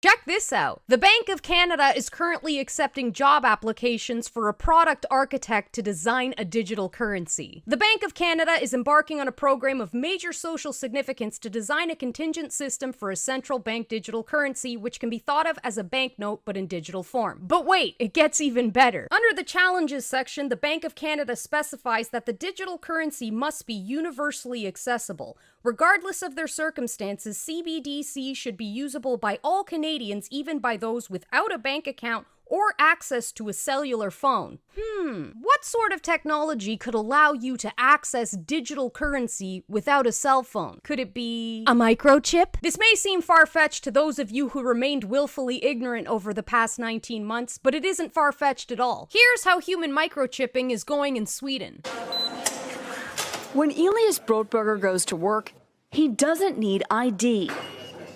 Check this out. The Bank of Canada is currently accepting job applications for a product architect to design a digital currency. The Bank of Canada is embarking on a program of major social significance to design a contingent system for a central bank digital currency which can be thought of as a banknote but in digital form. But wait, it gets even better. Under the challenges section, the Bank of Canada specifies that the digital currency must be universally accessible. Regardless of their circumstances, CBDC should be usable by all Canadians, even by those without a bank account or access to a cellular phone. What sort of technology could allow you to access digital currency without a cell phone? Could it be a microchip? This may seem far-fetched to those of you who remained willfully ignorant over the past 19 months, but it isn't far-fetched at all. Here's how human microchipping is going in Sweden. When Elias Brotberger goes to work, he doesn't need ID.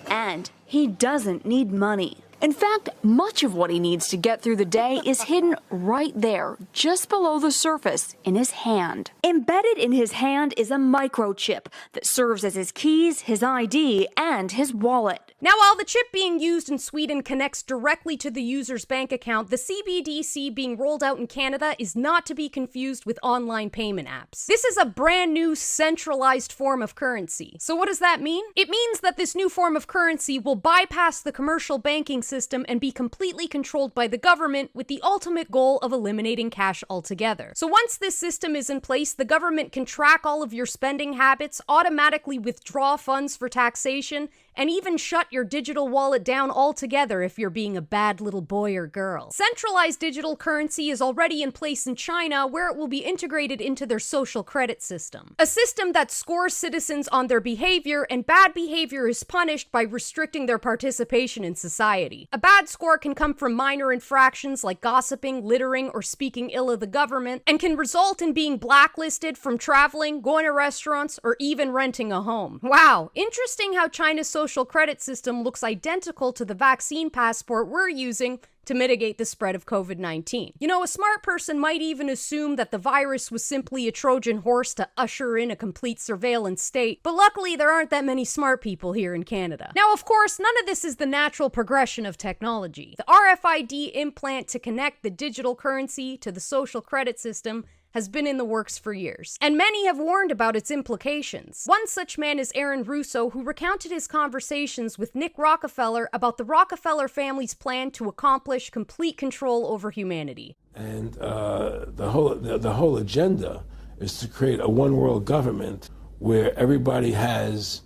And he doesn't need money. In fact, much of what he needs to get through the day is hidden right there, just below the surface, in his hand. Embedded in his hand is a microchip that serves as his keys, his ID, and his wallet. Now, while the chip being used in Sweden connects directly to the user's bank account, the CBDC being rolled out in Canada is not to be confused with online payment apps. This is a brand new centralized form of currency. So what does that mean? It means that this new form of currency will bypass the commercial banking system and be completely controlled by the government with the ultimate goal of eliminating cash altogether. So once this system is in place, the government can track all of your spending habits, automatically withdraw funds for taxation, and even shut your digital wallet down altogether if you're being a bad little boy or girl. Centralized digital currency is already in place in China, where it will be integrated into their social credit system. A system that scores citizens on their behavior, and bad behavior is punished by restricting their participation in society. A bad score can come from minor infractions like gossiping, littering, or speaking ill of the government, and can result in being blacklisted from traveling, going to restaurants, or even renting a home. Wow, interesting how China's social credit system looks identical to the vaccine passport we're using to mitigate the spread of COVID-19. You know, a smart person might even assume that the virus was simply a Trojan horse to usher in a complete surveillance state, but luckily there aren't that many smart people here in Canada. Now, of course, none of this is the natural progression of technology. The RFID implant to connect the digital currency to the social credit system has been in the works for years, and many have warned about its implications. One such man is Aaron Russo, who recounted his conversations with Nick Rockefeller about the Rockefeller family's plan to accomplish complete control over humanity. And the whole agenda is to create a one-world government where everybody has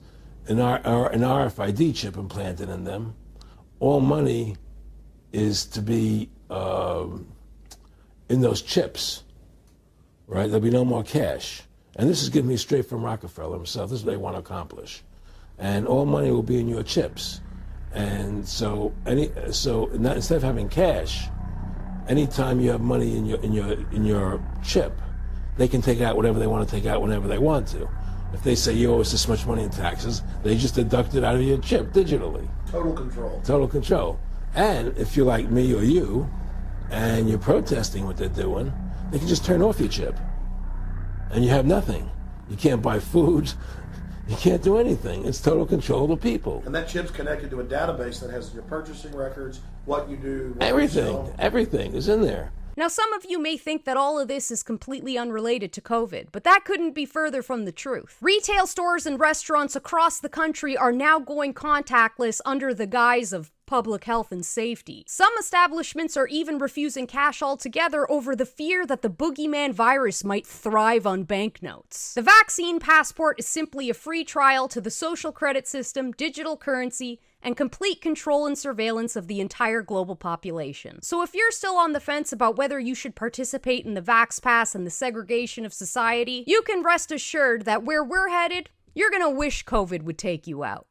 an RFID chip implanted in them. All money is to be in those chips. Right, there'll be no more cash. And this is giving me straight from Rockefeller himself. This is what they want to accomplish. And all money will be in your chips. And so instead of having cash, anytime you have money in your chip, they can take out whatever they want to take out whenever they want to. If they say you owe us this much money in taxes, they just deduct it out of your chip digitally. Total control. Total control. And if you're like me or you, and you're protesting what they're doing, they can just turn off your chip, and you have nothing. You can't buy food. You can't do anything. It's total control of the people. And that chip's connected to a database that has your purchasing records, what you do, what everything. You sell. Everything is in there. Now, some of you may think that all of this is completely unrelated to COVID, but that couldn't be further from the truth. Retail stores and restaurants across the country are now going contactless under the guise of public health and safety. Some establishments are even refusing cash altogether over the fear that the boogeyman virus might thrive on banknotes. The vaccine passport is simply a free trial to the social credit system, digital currency, and complete control and surveillance of the entire global population. So if you're still on the fence about whether you should participate in the Vax Pass and the segregation of society, you can rest assured that where we're headed, you're gonna wish COVID would take you out.